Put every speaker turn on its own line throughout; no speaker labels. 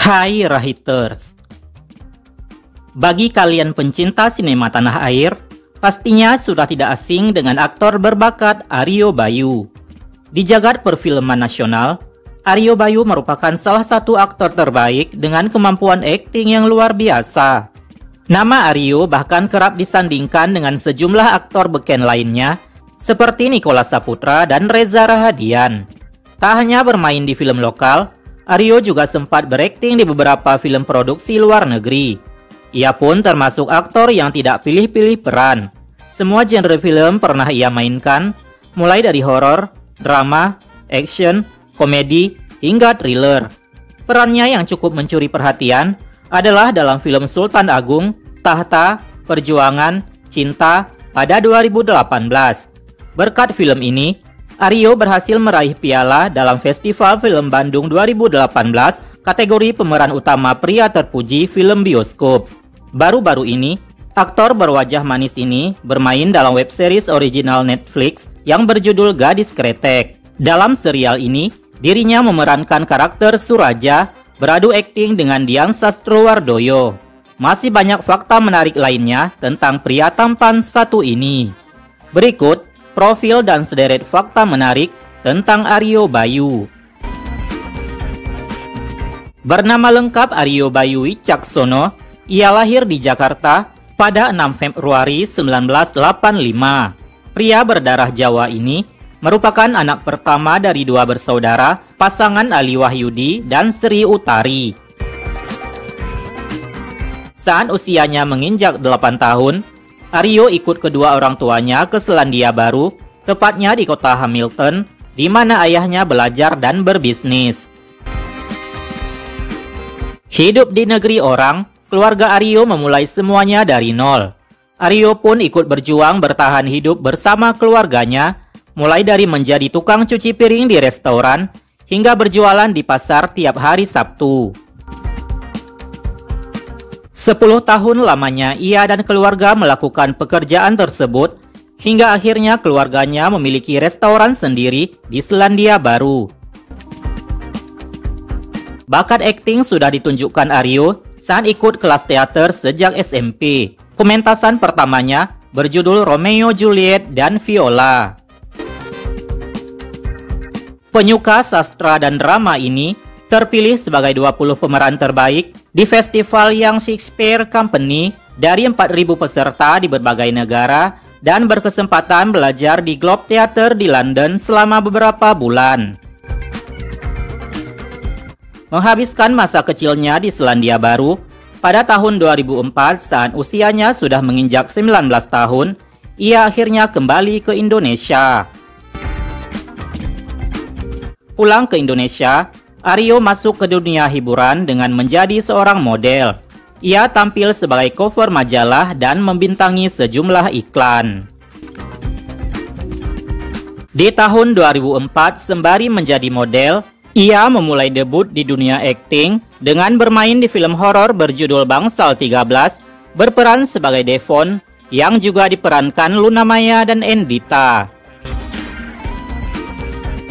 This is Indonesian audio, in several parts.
Hai Rahiters, bagi kalian pencinta sinema tanah air, pastinya sudah tidak asing dengan aktor berbakat Ario Bayu. Di jagat perfilman nasional, Ario Bayu merupakan salah satu aktor terbaik dengan kemampuan akting yang luar biasa. Nama Ario bahkan kerap disandingkan dengan sejumlah aktor beken lainnya, seperti Nicholas Saputra dan Reza Rahadian. Tak hanya bermain di film lokal, Ario juga sempat berakting di beberapa film produksi luar negeri. Ia pun termasuk aktor yang tidak pilih-pilih peran. Semua genre film pernah ia mainkan, mulai dari horor, drama, action, komedi, hingga thriller. Perannya yang cukup mencuri perhatian adalah dalam film Sultan Agung, Tahta, Perjuangan, Cinta pada 2018. Berkat film ini, Ario berhasil meraih piala dalam Festival Film Bandung 2018 kategori pemeran utama pria terpuji film bioskop. Baru-baru ini, aktor berwajah manis ini bermain dalam web series original Netflix yang berjudul Gadis Kretek. Dalam serial ini, dirinya memerankan karakter Suraja beradu akting dengan Dian Sastrowardoyo. Masih banyak fakta menarik lainnya tentang pria tampan satu ini. Berikut profil dan sederet fakta menarik tentang Ario Bayu. Bernama lengkap Ario Bayu Wicaksono, ia lahir di Jakarta pada 6 Februari 1985. Pria berdarah Jawa ini merupakan anak pertama dari dua bersaudara, pasangan Ali Wahyudi dan Sri Utari. Saat usianya menginjak 8 tahun, Ario ikut kedua orang tuanya ke Selandia Baru, tepatnya di kota Hamilton, di mana ayahnya belajar dan berbisnis. Hidup di negeri orang, keluarga Ario memulai semuanya dari nol. Ario pun ikut berjuang bertahan hidup bersama keluarganya, mulai dari menjadi tukang cuci piring di restoran, hingga berjualan di pasar tiap hari Sabtu. 10 tahun lamanya ia dan keluarga melakukan pekerjaan tersebut, hingga akhirnya keluarganya memiliki restoran sendiri di Selandia Baru. Bakat akting sudah ditunjukkan Ario saat ikut kelas teater sejak SMP. Pementasan pertamanya berjudul Romeo Juliet dan Viola. Penyuka sastra dan drama ini terpilih sebagai 20 pemeran terbaik di festival Young Shakespeare Company dari 4.000 peserta di berbagai negara dan berkesempatan belajar di Globe Theatre di London selama beberapa bulan. Menghabiskan masa kecilnya di Selandia Baru, pada tahun 2004 saat usianya sudah menginjak 19 tahun, ia akhirnya kembali ke Indonesia. Pulang ke Indonesia, Ario masuk ke dunia hiburan dengan menjadi seorang model. Ia tampil sebagai cover majalah dan membintangi sejumlah iklan. Di tahun 2004, sembari menjadi model, ia memulai debut di dunia akting dengan bermain di film horor berjudul Bangsal 13, berperan sebagai Devon, yang juga diperankan Luna Maya dan Endita.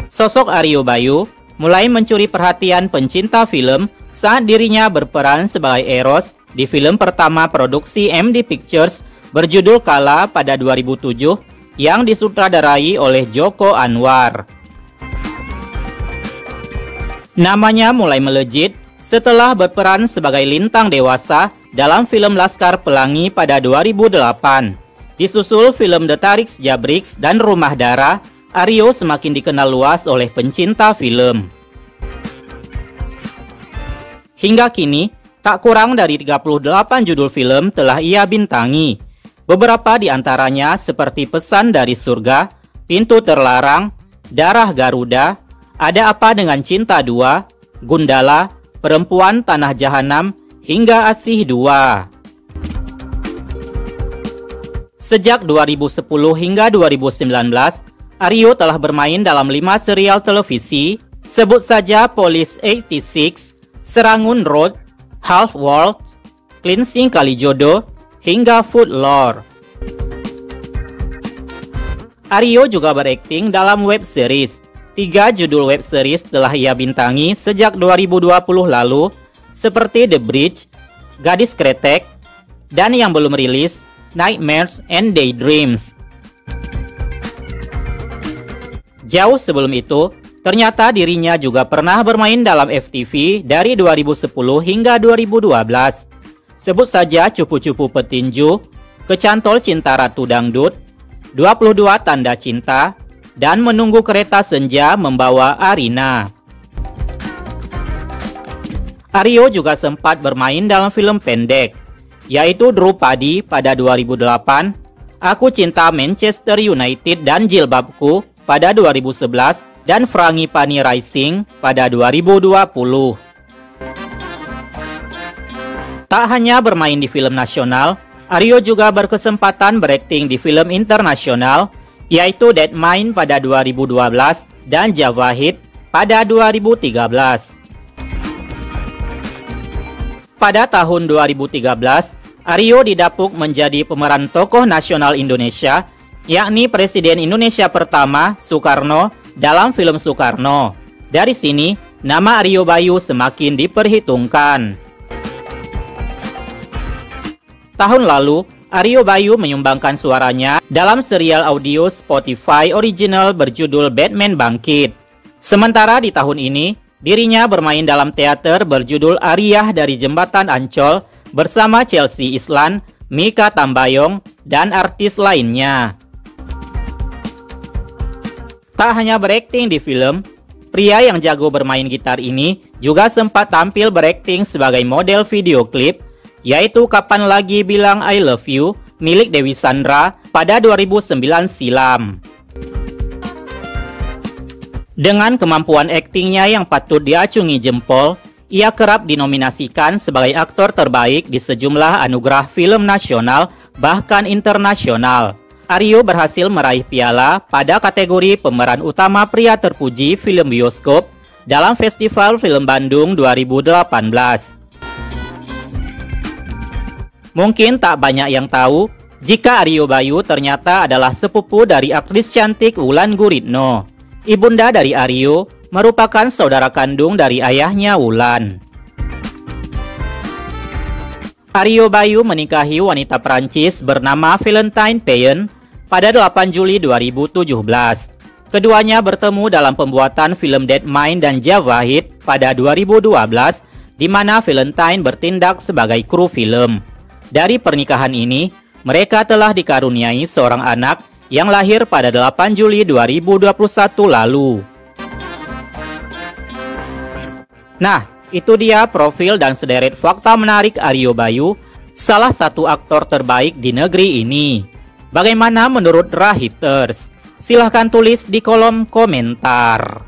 Sosok Ario Bayu mulai mencuri perhatian pencinta film saat dirinya berperan sebagai Eros di film pertama produksi MD Pictures berjudul Kala pada 2007 yang disutradarai oleh Joko Anwar. Namanya mulai melejit setelah berperan sebagai lintang dewasa dalam film Laskar Pelangi pada 2008. Disusul film The Tariks Jabriks dan Rumah Darah, Ario semakin dikenal luas oleh pencinta film. Hingga kini, tak kurang dari 38 judul film telah ia bintangi. Beberapa di antaranya seperti Pesan dari Surga, Pintu Terlarang, Darah Garuda, Ada Apa Dengan Cinta 2, Gundala, Perempuan Tanah Jahanam, hingga Asih 2. Sejak 2010 hingga 2019, Ario telah bermain dalam 5 serial televisi, sebut saja Police 86, Serangun Road, Half World, Cleansing Kalijodo, hingga Food Lore. Ario juga berakting dalam web series. 3 judul web series telah ia bintangi sejak 2020 lalu, seperti The Bridge, Gadis Kretek, dan yang belum rilis, Nightmares and Daydreams. Jauh sebelum itu, ternyata dirinya juga pernah bermain dalam FTV dari 2010 hingga 2012. Sebut saja Cupu-Cupu Petinju, Kecantol Cinta Ratu Dangdut, 22 Tanda Cinta, dan Menunggu Kereta Senja Membawa Arina. Aryo juga sempat bermain dalam film pendek, yaitu Drupadi pada 2008, Aku Cinta Manchester United dan Jilbabku pada 2011, dan Frangipani Rising pada 2020. Tak hanya bermain di film nasional, Aryo juga berkesempatan berakting di film internasional, yaitu Dead Mind pada 2012 dan Javahid pada 2013. Pada tahun 2013, Aryo didapuk menjadi pemeran tokoh nasional Indonesia, yakni Presiden Indonesia pertama, Soekarno, dalam film Soekarno. Dari sini, nama Aryo Bayu semakin diperhitungkan. Tahun lalu, Aryo Bayu menyumbangkan suaranya dalam serial audio Spotify original berjudul Batman Bangkit. Sementara di tahun ini, dirinya bermain dalam teater berjudul Ariyah dari Jembatan Ancol bersama Chelsea Islan, Mika Tambayong, dan artis lainnya. Tak hanya berakting di film, pria yang jago bermain gitar ini juga sempat tampil berakting sebagai model video klip, yaitu Kapan Lagi Bilang I Love You milik Dewi Sandra pada 2009 silam. Dengan kemampuan aktingnya yang patut diacungi jempol, ia kerap dinominasikan sebagai aktor terbaik di sejumlah anugerah film nasional bahkan internasional. Aryo berhasil meraih piala pada kategori pemeran utama pria terpuji film bioskop dalam Festival Film Bandung 2018. Mungkin tak banyak yang tahu jika Aryo Bayu ternyata adalah sepupu dari aktris cantik Wulan Guritno. Ibunda dari Aryo merupakan saudara kandung dari ayahnya Wulan. Aryo Bayu menikahi wanita Prancis bernama Valentine Payen pada 8 Juli 2017. Keduanya bertemu dalam pembuatan film Dead Mind dan Javahid pada 2012, di mana Valentine bertindak sebagai kru film. Dari pernikahan ini, mereka telah dikaruniai seorang anak yang lahir pada 8 Juli 2021 lalu. Nah, itu dia profil dan sederet fakta menarik Aryo Bayu, salah satu aktor terbaik di negeri ini. Bagaimana menurut Rahiters? Silahkan tulis di kolom komentar.